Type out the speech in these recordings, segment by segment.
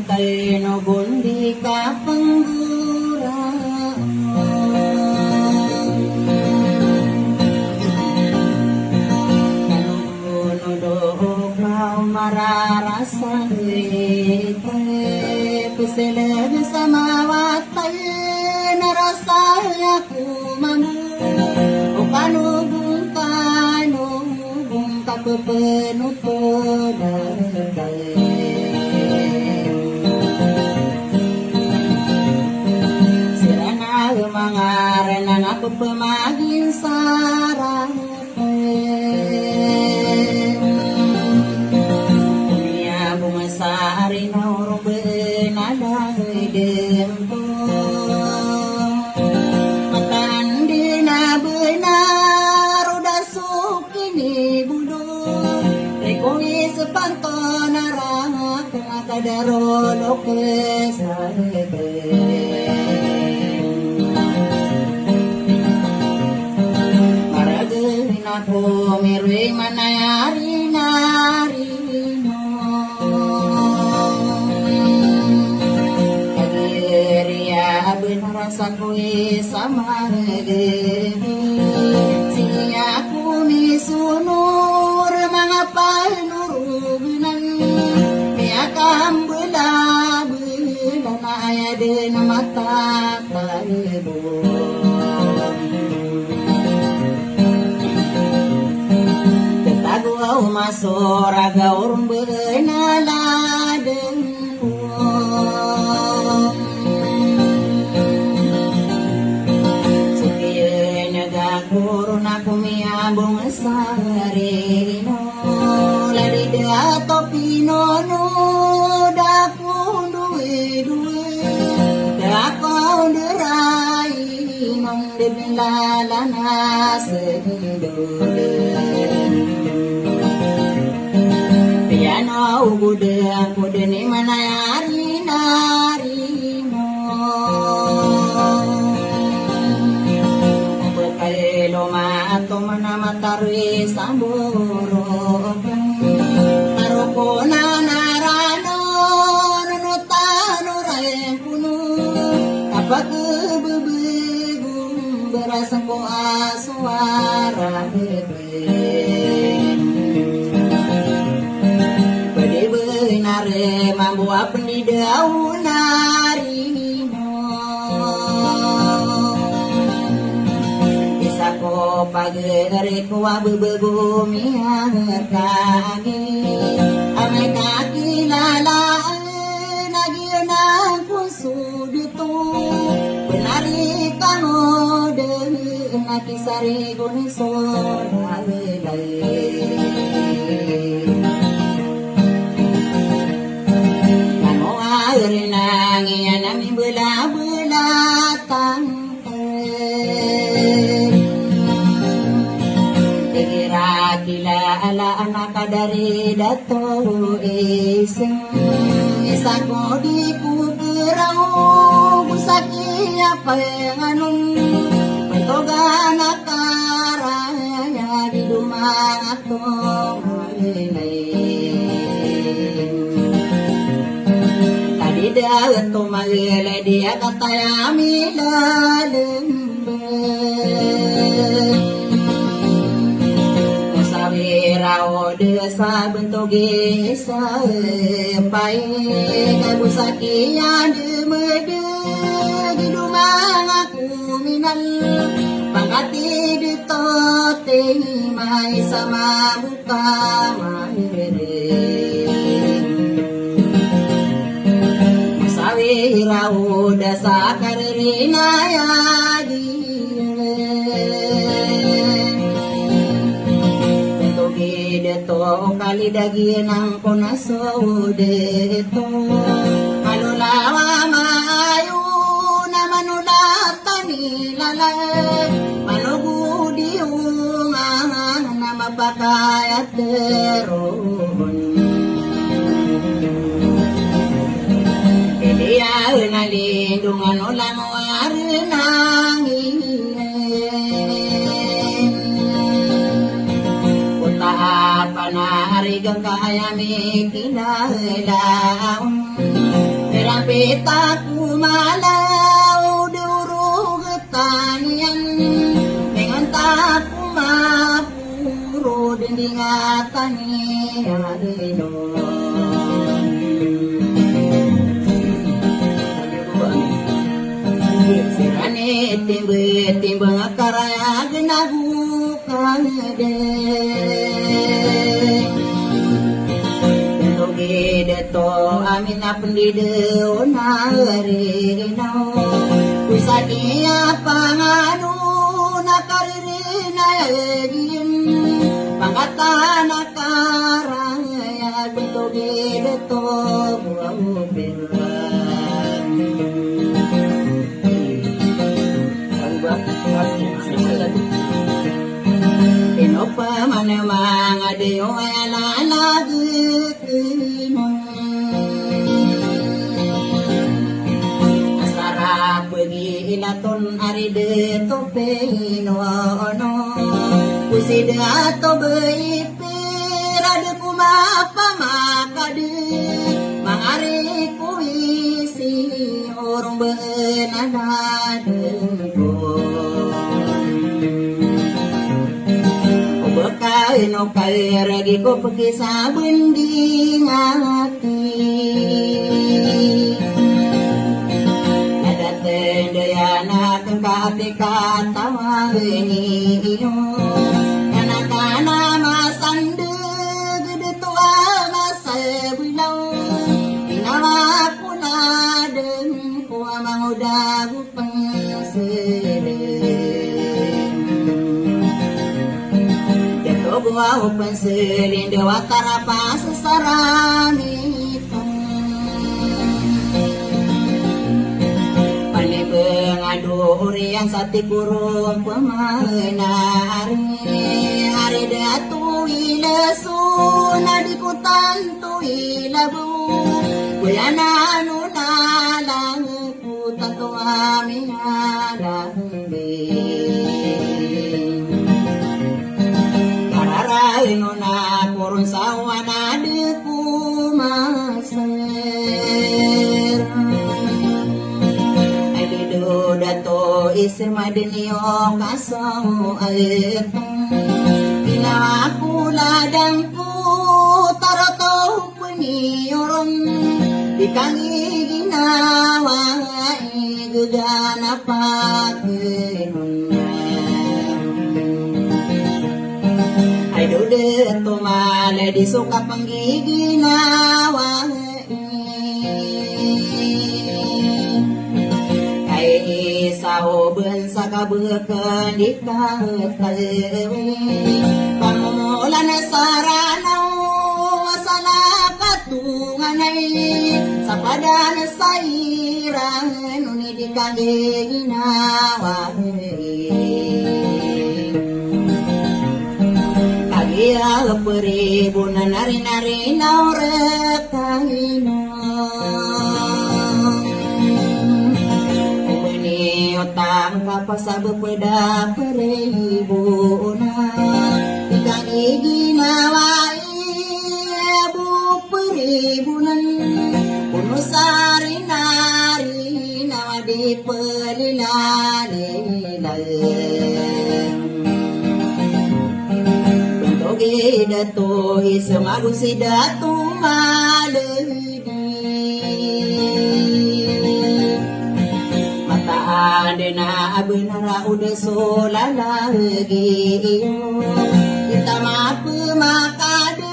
Kaino bundi ka panggura Kanunudo kau mararasa Pusilad sama watay narasaya kumamu O kanubong kapapanuto Sira na umangaran na napapamagin sarang Sari no benalay dempo Matandi na benar udah sukini budo Rekowi sepanto narang kena kadaro lokesarebe Maragin ako mirwe manayari nari Rasa kue sama Siya kumi sunur mga panurunan Kaya kambela na ayade na mata talibo Ketagaw masora gaurang benaladen Corona kumiabong sa reno Larida topino no Dako duwe Dako derai Nong debilala na sedole Piano gude ni manayari narino Loma ato manamatari samburo Maroko na narano Nunutano raeng puno Kapag bebegong Berasa ko aswara bebe Bede-bede nare Mambuwa pendidaw narino Ko pagere ko abubego miharkagi Amay kakilala Nagyana ko sudito Benari kano de Nakisari ko ni soda Kano agre nangiyan Nami bela-belatang Kila ala anak dari dato iseng Isa ko di ku gerau Busaki apa yang anong Pentoga nakaraya Di rumah ato Tadi dagat to magele Dia kataya milalembel Rao desa bentuk gesa Pai kabusaki ade mede Di rumah aku minal Pangati di tote Mai sama buka mahire Musawi rao desa karina ya Deto kali dagi nang konaso deto Malulawa maayo na manulatani lala Manugudi unga na mapakayat teron Iliya na lindungan ulang warinangin panarigang kayami kinalaw Merapita kumalaw durug tanian Menganta kumapuro dindingatani Sirane timbe karaya genagu kanade Toge deto amina pendide onare no Usadia panganu nakaririna yagin Pangatana karaya toge deto buamu Inopa mana mga diyo ay alalagin mo Asarap pagi ilaton aride to pino no Kusida to beipir ada kumapamakade Mangari kuisi orang benadadeng Kaino kairagi ko pagkisa bending ati Nadaten dayana kang kati katawani iyo Kanakana masandag dito masabilaw Inawa ko na din ko amang udago pangsirin Buaw pansilin dewa tarapa sesaramitan Panibeng adu uriang sati kurung pemanari Hari datu ilasu nadikutan tu ilabu Kuyana nunalang kutan tu amialang Ino na kurun sawana de kumaser Alido dato isir madeniyo kaso aletong Ginawa ladang ku taroto peniyoron Dikangi ginawa igagana pakinon Ay dude tumale di suka panggiginawa Kay isaw bensa kabukan di katalewi Pangumula na saranaw masala katunganay Sa padan sa irang nuni di kagiginawa Iya peribu na nari-nari na orekahino Umini otang kapasabu peda peribu na Ikang iginawai abu peribunan Puno sari-nari nawadi pelilali Dato isamagu si dato maledi Mataan din na abinara udah solalagi Kita mapu makade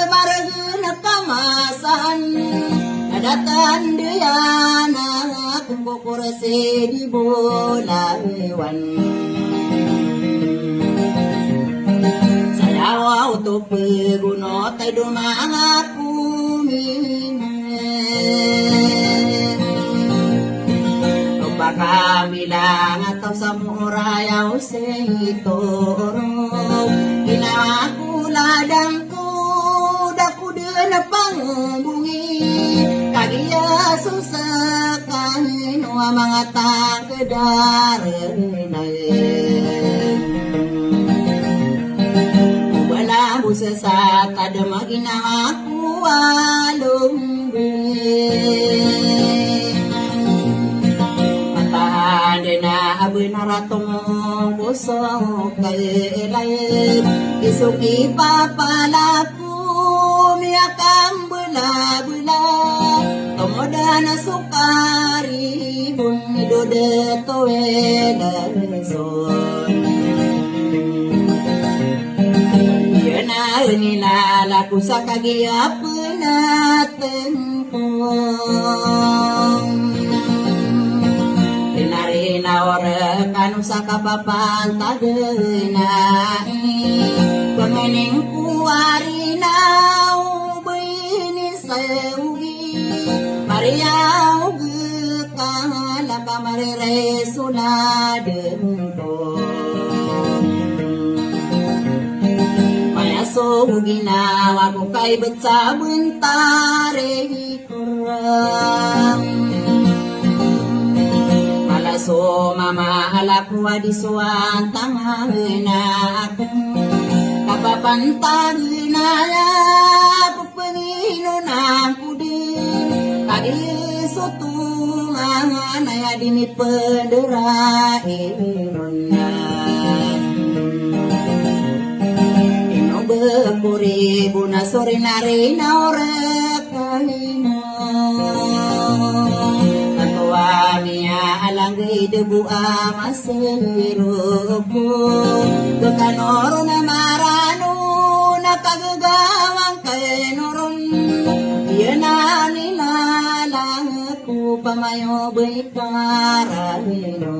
maragana kamasan Nadatan dia na kung kukurase di bolawan Sayaw to peguno tay dumanga kumina Baka bilang atau samurayaw sehitoro Ginawa ko ladang ko daku din na pangbungi Kagiya susakan wa mga tangkedarin Wala mo sesat ada magina aku alumbe matahadena abenaratung busok kailay isuki papalaku miakam bela-bela tomodana sukari bun idode toeleson yana nilalaku sa kagiyapan natin kong tinarina orakan sa kapapantagay pamaning kuwari na ubay sa ugi mariyaw gakala ka mariresuladen ko so ginawa ko kay ba't sa buntare kurang malaso mamahala ko adisuan tangana kapapantag na pupangino na ko din kagiso tungangan ay dinipenderain na Kuribu na sore na rin na orakahina Natuwa miya alanggay debu amasero ko Kakanoro na marano nakagagawang kanoron Yan na nilalang ko pamayo ba'y karahino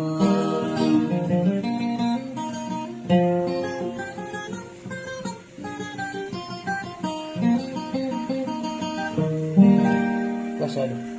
Kasado.